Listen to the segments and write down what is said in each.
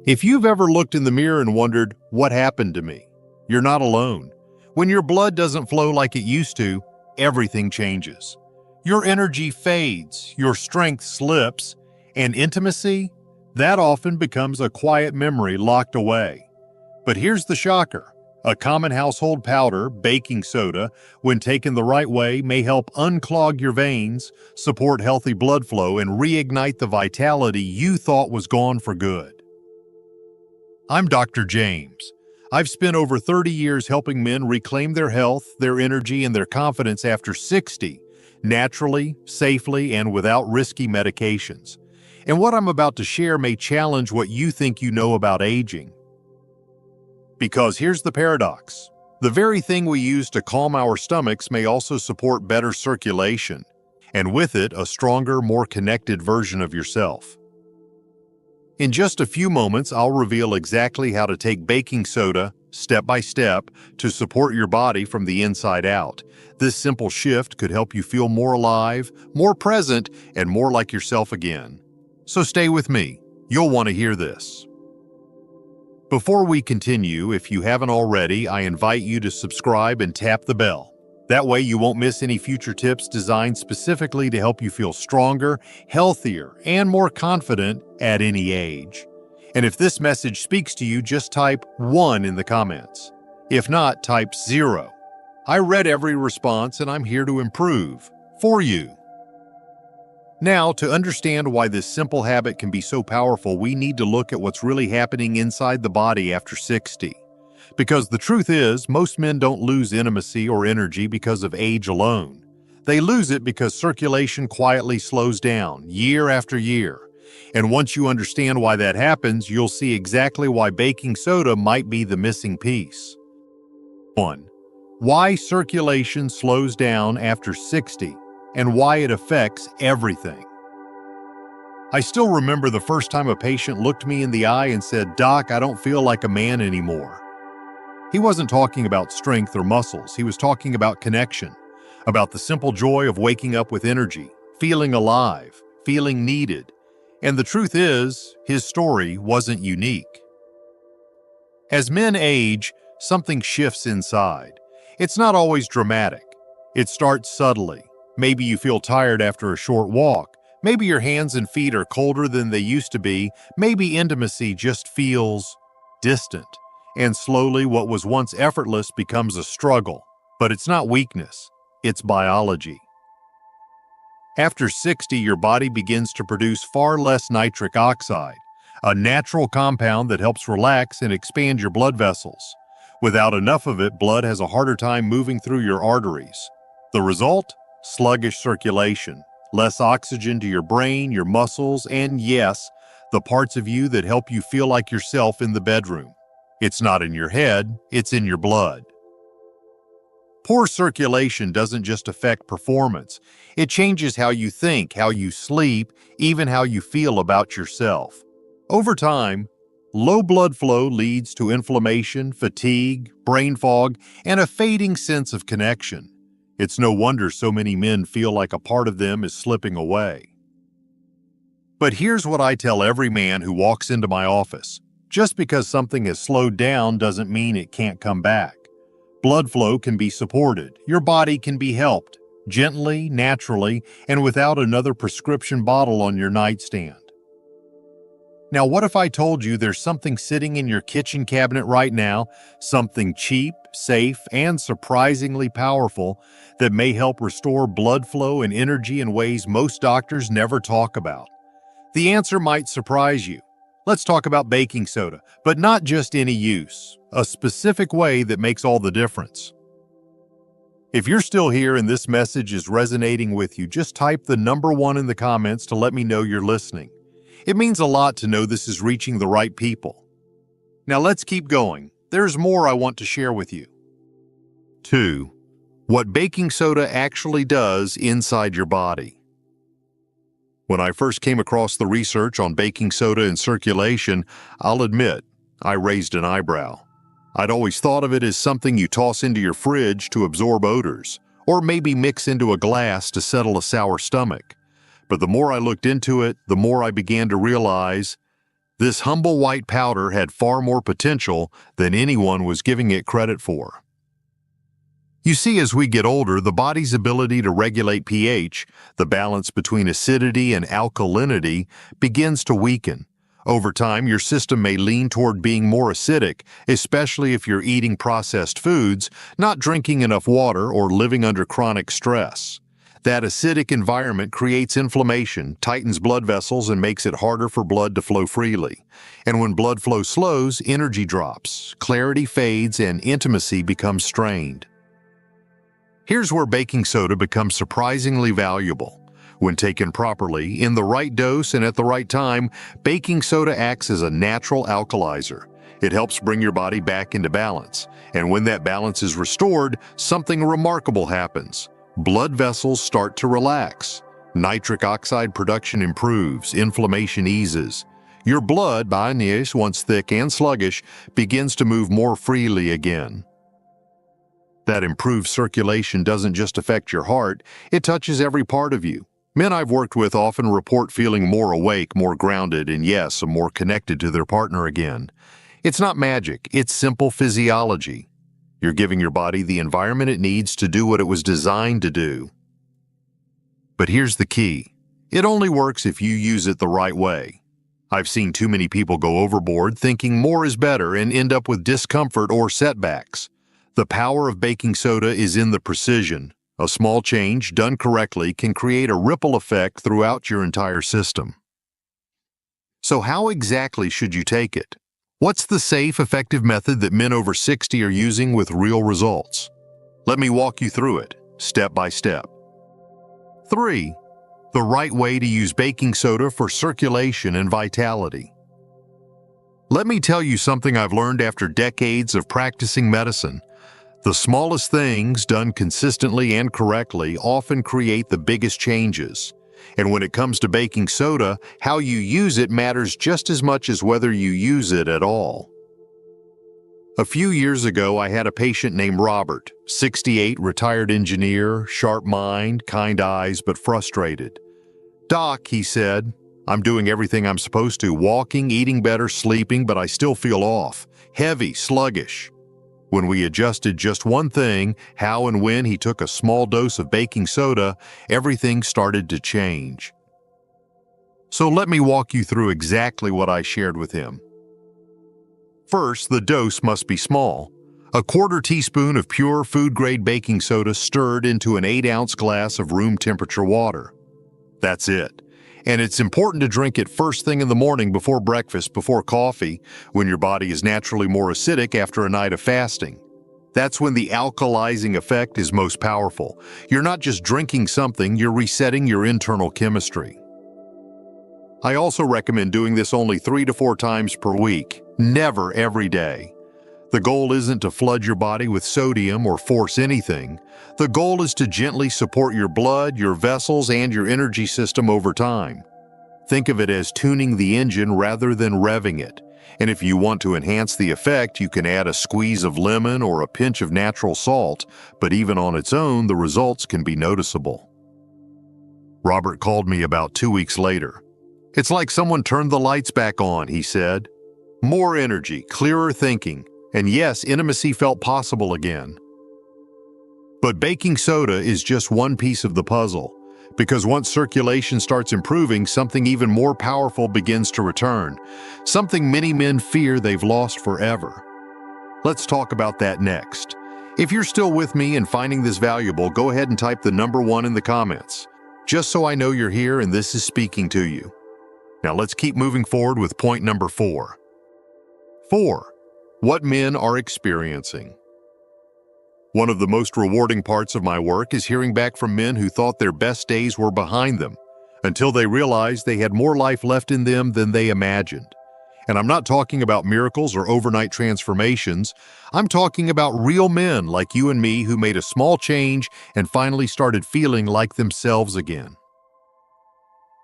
If you've ever looked in the mirror and wondered, what happened to me? You're not alone. When your blood doesn't flow like it used to, everything changes. Your energy fades, your strength slips, and intimacy, that often becomes a quiet memory locked away. But here's the shocker. A common household powder, baking soda, when taken the right way, may help unclog your veins, support healthy blood flow, and reignite the vitality you thought was gone for good. I'm Dr. James. I've spent over 30 years helping men reclaim their health, their energy, and their confidence after 60, naturally, safely, and without risky medications. And what I'm about to share may challenge what you think you know about aging. Because here's the paradox. The very thing we use to calm our stomachs may also support better circulation, and with it, a stronger, more connected version of yourself. In just a few moments, I'll reveal exactly how to take baking soda, step by step, to support your body from the inside out. This simple shift could help you feel more alive, more present, and more like yourself again. So stay with me. You'll want to hear this. Before we continue, if you haven't already, I invite you to subscribe and tap the bell. That way you won't miss any future tips designed specifically to help you feel stronger, healthier, and more confident at any age. And if this message speaks to you, just type 1 in the comments. If not, type 0. I read every response and I'm here to improve for you. Now, to understand why this simple habit can be so powerful, we need to look at what's really happening inside the body after 60. Because the truth is, most men don't lose intimacy or energy because of age alone. They lose it because circulation quietly slows down year after year. And once you understand why that happens, you'll see exactly why baking soda might be the missing piece. 1. Why circulation slows down after 60. And why it affects everything. I still remember the first time a patient looked me in the eye and said, "Doc, I don't feel like a man anymore." He wasn't talking about strength or muscles. He was talking about connection, about the simple joy of waking up with energy, feeling alive, feeling needed. And the truth is, his story wasn't unique. As men age, something shifts inside. It's not always dramatic. It starts subtly. Maybe you feel tired after a short walk. Maybe your hands and feet are colder than they used to be. Maybe intimacy just feels distant. And slowly, what was once effortless becomes a struggle. But it's not weakness, it's biology. After 60, your body begins to produce far less nitric oxide, a natural compound that helps relax and expand your blood vessels. Without enough of it, blood has a harder time moving through your arteries. The result? Sluggish circulation, less oxygen to your brain, your muscles, and yes, the parts of you that help you feel like yourself in the bedroom. It's not in your head, it's in your blood. Poor circulation doesn't just affect performance. It changes how you think, how you sleep, even how you feel about yourself. Over time, low blood flow leads to inflammation, fatigue, brain fog, and a fading sense of connection. It's no wonder so many men feel like a part of them is slipping away. But here's what I tell every man who walks into my office. Just because something has slowed down doesn't mean it can't come back. Blood flow can be supported. Your body can be helped, gently, naturally, and without another prescription bottle on your nightstand. Now, what if I told you there's something sitting in your kitchen cabinet right now, something cheap, safe, and surprisingly powerful that may help restore blood flow and energy in ways most doctors never talk about? The answer might surprise you. Let's talk about baking soda, but not just any use, a specific way that makes all the difference. If you're still here and this message is resonating with you, just type the number 1 in the comments to let me know you're listening. It means a lot to know this is reaching the right people. Now let's keep going. There's more I want to share with you. 2. What baking soda actually does inside your body. When I first came across the research on baking soda and circulation, I'll admit, I raised an eyebrow. I'd always thought of it as something you toss into your fridge to absorb odors, or maybe mix into a glass to settle a sour stomach. But the more I looked into it, the more I began to realize This humble white powder had far more potential than anyone was giving it credit for. You see, as we get older, the body's ability to regulate pH, the balance between acidity and alkalinity, begins to weaken. Over time, your system may lean toward being more acidic, especially if you're eating processed foods, not drinking enough water, or living under chronic stress. That acidic environment creates inflammation, tightens blood vessels, and makes it harder for blood to flow freely. And when blood flow slows, energy drops, clarity fades, and intimacy becomes strained. Here's where baking soda becomes surprisingly valuable. When taken properly, in the right dose and at the right time, baking soda acts as a natural alkalizer. It helps bring your body back into balance. And when that balance is restored, something remarkable happens. Blood vessels start to relax. Nitric oxide production improves, inflammation eases. Your blood, once thick and sluggish, begins to move more freely again. That improved circulation doesn't just affect your heart, it touches every part of you. Men I've worked with often report feeling more awake, more grounded, and yes, more connected to their partner again. It's not magic, it's simple physiology. You're giving your body the environment it needs to do what it was designed to do. But here's the key. It only works if you use it the right way. I've seen too many people go overboard thinking more is better and end up with discomfort or setbacks. The power of baking soda is in the precision. A small change, done correctly, can create a ripple effect throughout your entire system. So how exactly should you take it? What's the safe, effective method that men over 60 are using with real results? Let me walk you through it, step by step. 3. The right way to use baking soda for circulation and vitality. Let me tell you something I've learned after decades of practicing medicine. The smallest things, done consistently and correctly, often create the biggest changes. And when it comes to baking soda, how you use it matters just as much as whether you use it at all. A few years ago, I had a patient named Robert, 68, retired engineer, sharp mind, kind eyes, but frustrated. "Doc," he said, "I'm doing everything I'm supposed to, walking, eating better, sleeping, but I still feel off, heavy, sluggish." When we adjusted just one thing, how and when he took a small dose of baking soda, everything started to change. So let me walk you through exactly what I shared with him. First, the dose must be small. A quarter teaspoon of pure food-grade baking soda stirred into an 8-ounce glass of room-temperature water. That's it. And it's important to drink it first thing in the morning before breakfast, before coffee, when your body is naturally more acidic after a night of fasting. That's when the alkalizing effect is most powerful. You're not just drinking something, you're resetting your internal chemistry. I also recommend doing this only 3 to 4 times per week, never every day. The goal isn't to flood your body with sodium or force anything. The goal is to gently support your blood, your vessels, and your energy system over time. Think of it as tuning the engine rather than revving it. And if you want to enhance the effect, you can add a squeeze of lemon or a pinch of natural salt, but even on its own, the results can be noticeable. Robert called me about 2 weeks later. "It's like someone turned the lights back on," he said. "More energy, clearer thinking. And yes, intimacy felt possible again." But baking soda is just one piece of the puzzle, because once circulation starts improving, something even more powerful begins to return, something many men fear they've lost forever. Let's talk about that next. If you're still with me and finding this valuable, go ahead and type the number 1 in the comments, just so I know you're here and this is speaking to you. Now let's keep moving forward with point number 4. 4. What men are experiencing. One of the most rewarding parts of my work is hearing back from men who thought their best days were behind them, until they realized they had more life left in them than they imagined. And I'm not talking about miracles or overnight transformations. I'm talking about real men like you and me who made a small change and finally started feeling like themselves again.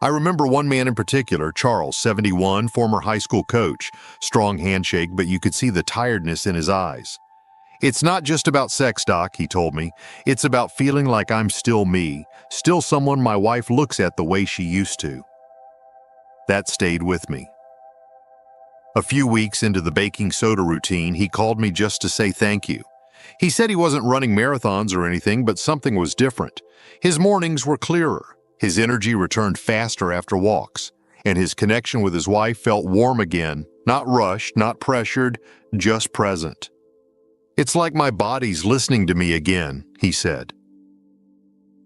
I remember one man in particular, Charles, 71, former high school coach. Strong handshake, but you could see the tiredness in his eyes. "It's not just about sex, Doc," he told me. "It's about feeling like I'm still me, still someone my wife looks at the way she used to." That stayed with me. A few weeks into the baking soda routine, he called me just to say thank you. He said he wasn't running marathons or anything, but something was different. His mornings were clearer, his energy returned faster after walks, and his connection with his wife felt warm again, not rushed, not pressured, just present. "It's like my body's listening to me again," he said.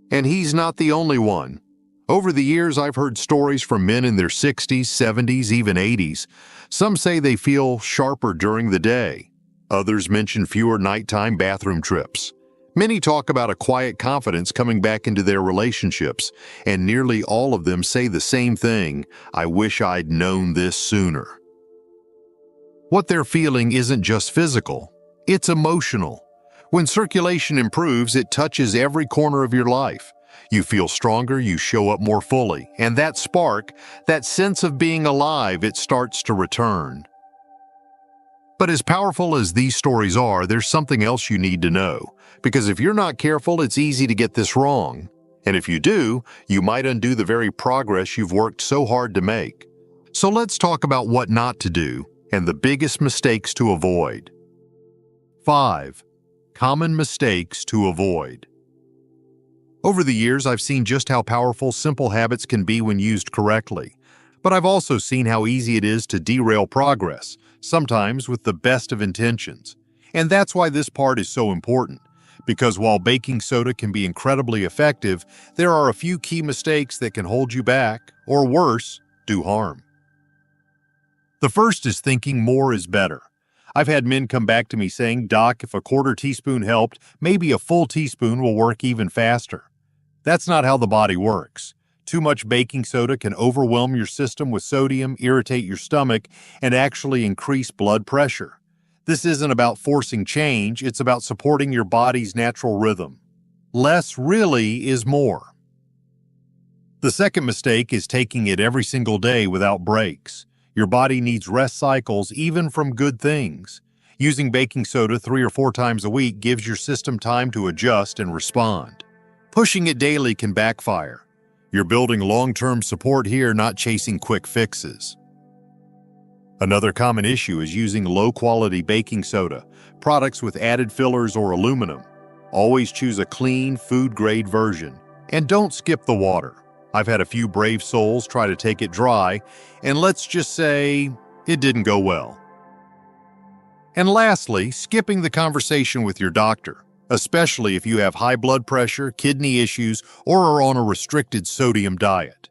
And he's not the only one. Over the years, I've heard stories from men in their 60s, 70s, even 80s. Some say they feel sharper during the day. Others mention fewer nighttime bathroom trips. Many talk about a quiet confidence coming back into their relationships, and nearly all of them say the same thing: "I wish I'd known this sooner." What they're feeling isn't just physical, it's emotional. When circulation improves, it touches every corner of your life. You feel stronger, you show up more fully, and that spark, that sense of being alive, it starts to return. But as powerful as these stories are, there's something else you need to know. Because if you're not careful, it's easy to get this wrong. And if you do, you might undo the very progress you've worked so hard to make. So let's talk about what not to do and the biggest mistakes to avoid. 5. Common mistakes to avoid. Over the years, I've seen just how powerful simple habits can be when used correctly. But I've also seen how easy it is to derail progress, sometimes with the best of intentions. And that's why this part is so important. Because while baking soda can be incredibly effective, there are a few key mistakes that can hold you back, or worse, do harm. The first is thinking more is better. I've had men come back to me saying, "Doc, if a quarter teaspoon helped, maybe a full teaspoon will work even faster." That's not how the body works. Too much baking soda can overwhelm your system with sodium, irritate your stomach, and actually increase blood pressure. This isn't about forcing change, it's about supporting your body's natural rhythm. Less really is more. The second mistake is taking it every single day without breaks. Your body needs rest cycles even from good things. Using baking soda 3 or 4 times a week gives your system time to adjust and respond. Pushing it daily can backfire. You're building long-term support here, not chasing quick fixes. Another common issue is using low-quality baking soda, products with added fillers or aluminum. Always choose a clean, food-grade version, and don't skip the water. I've had a few brave souls try to take it dry, and let's just say it didn't go well. And lastly, skipping the conversation with your doctor, especially if you have high blood pressure, kidney issues, or are on a restricted sodium diet.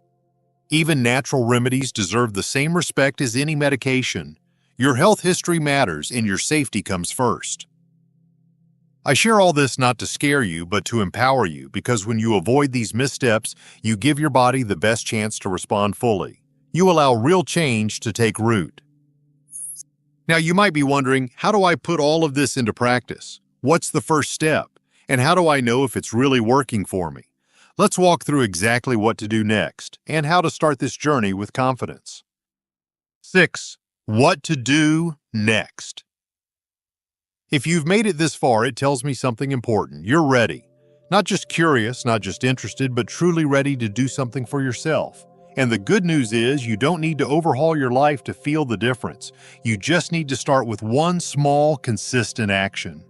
Even natural remedies deserve the same respect as any medication. Your health history matters, and your safety comes first. I share all this not to scare you, but to empower you, because when you avoid these missteps, you give your body the best chance to respond fully. You allow real change to take root. Now, you might be wondering, how do I put all of this into practice? What's the first step? And how do I know if it's really working for me? Let's walk through exactly what to do next and how to start this journey with confidence. 6. What to do next. If you've made it this far, it tells me something important. You're ready. Not just curious, not just interested, but truly ready to do something for yourself. And the good news is you don't need to overhaul your life to feel the difference. You just need to start with one small, consistent action.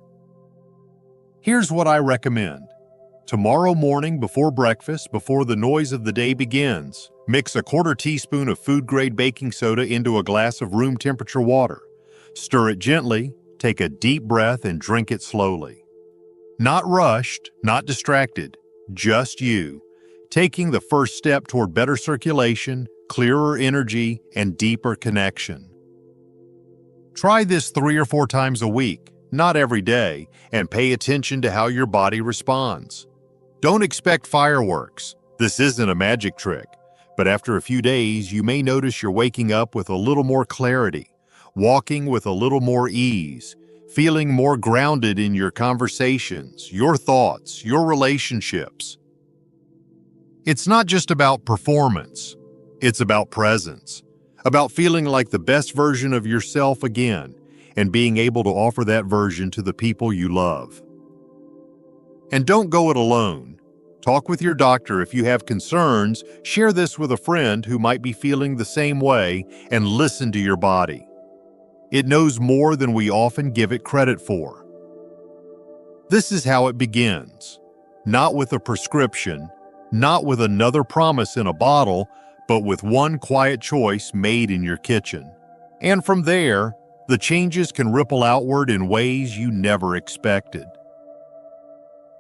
Here's what I recommend. Tomorrow morning before breakfast, before the noise of the day begins, mix a quarter teaspoon of food-grade baking soda into a glass of room temperature water. Stir it gently, take a deep breath, and drink it slowly. Not rushed, not distracted, just you, taking the first step toward better circulation, clearer energy, and deeper connection. Try this 3 or 4 times a week, not every day, and pay attention to how your body responds. Don't expect fireworks. This isn't a magic trick. But after a few days, you may notice you're waking up with a little more clarity, walking with a little more ease, feeling more grounded in your conversations, your thoughts, your relationships. It's not just about performance. It's about presence, about feeling like the best version of yourself again, and being able to offer that version to the people you love. And don't go it alone. Talk with your doctor if you have concerns, share this with a friend who might be feeling the same way, and listen to your body. It knows more than we often give it credit for. This is how it begins. Not with a prescription, not with another promise in a bottle, but with one quiet choice made in your kitchen. And from there, the changes can ripple outward in ways you never expected.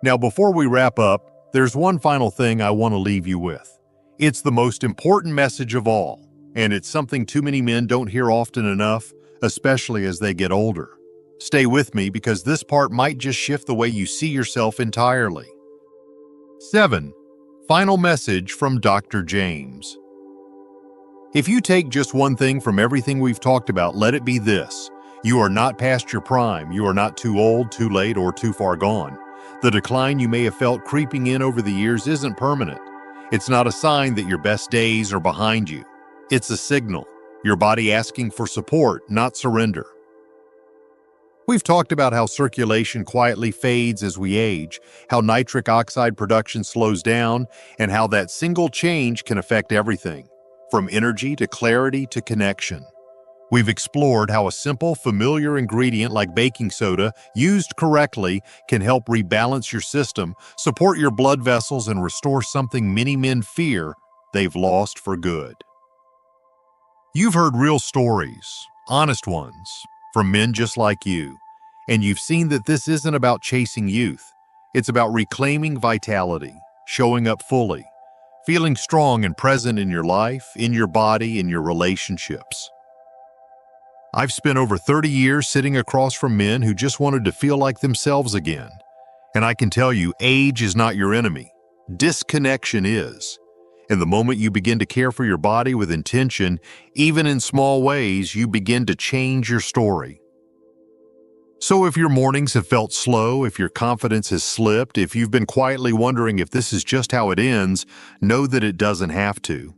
Now, before we wrap up, there's one final thing I want to leave you with. It's the most important message of all, and it's something too many men don't hear often enough, especially as they get older. Stay with me because this part might just shift the way you see yourself entirely. 7. Final message from Dr. James. If you take just one thing from everything we've talked about, let it be this. You are not past your prime. You are not too old, too late, or too far gone. The decline you may have felt creeping in over the years isn't permanent. It's not a sign that your best days are behind you. It's a signal, your body asking for support, not surrender. We've talked about how circulation quietly fades as we age, how nitric oxide production slows down, and how that single change can affect everything, from energy to clarity to connection. We've explored how a simple, familiar ingredient like baking soda, used correctly, can help rebalance your system, support your blood vessels, and restore something many men fear they've lost for good. You've heard real stories, honest ones, from men just like you, and you've seen that this isn't about chasing youth. It's about reclaiming vitality, showing up fully, feeling strong and present in your life, in your body, in your relationships. I've spent over 30 years sitting across from men who just wanted to feel like themselves again. And I can tell you, age is not your enemy. Disconnection is. And the moment you begin to care for your body with intention, even in small ways, you begin to change your story. So if your mornings have felt slow, if your confidence has slipped, if you've been quietly wondering if this is just how it ends, know that it doesn't have to.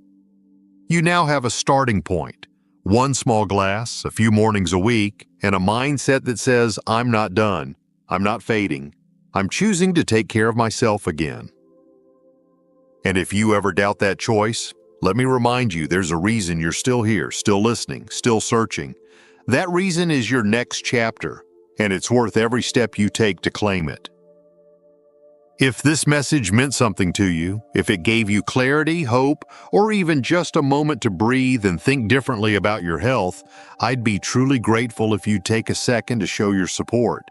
You now have a starting point. One small glass, a few mornings a week, and a mindset that says, I'm not done. I'm not fading. I'm choosing to take care of myself again. And if you ever doubt that choice, let me remind you there's a reason you're still here, still listening, still searching. That reason is your next chapter, and it's worth every step you take to claim it. If this message meant something to you, if it gave you clarity, hope, or even just a moment to breathe and think differently about your health, I'd be truly grateful if you'd take a second to show your support.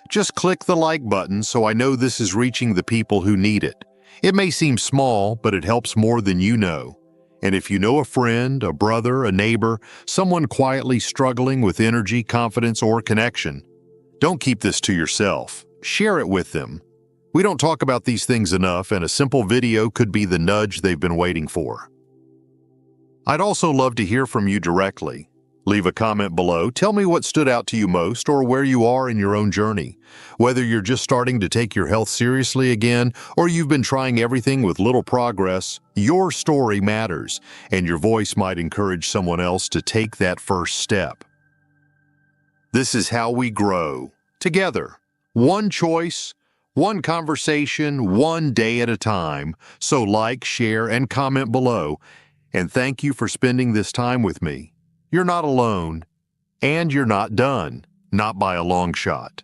Just click the like button so I know this is reaching the people who need it. It may seem small, but it helps more than you know. And if you know a friend, a brother, a neighbor, someone quietly struggling with energy, confidence, or connection, don't keep this to yourself. Share it with them. We don't talk about these things enough, and a simple video could be the nudge they've been waiting for. I'd also love to hear from you directly. Leave a comment below. Tell me what stood out to you most or where you are in your own journey. Whether you're just starting to take your health seriously again or you've been trying everything with little progress, your story matters, and your voice might encourage someone else to take that first step. This is how we grow, together. One choice, one conversation, one day at a time. So like, share, and comment below. And thank you for spending this time with me. You're not alone, and you're not done, not by a long shot.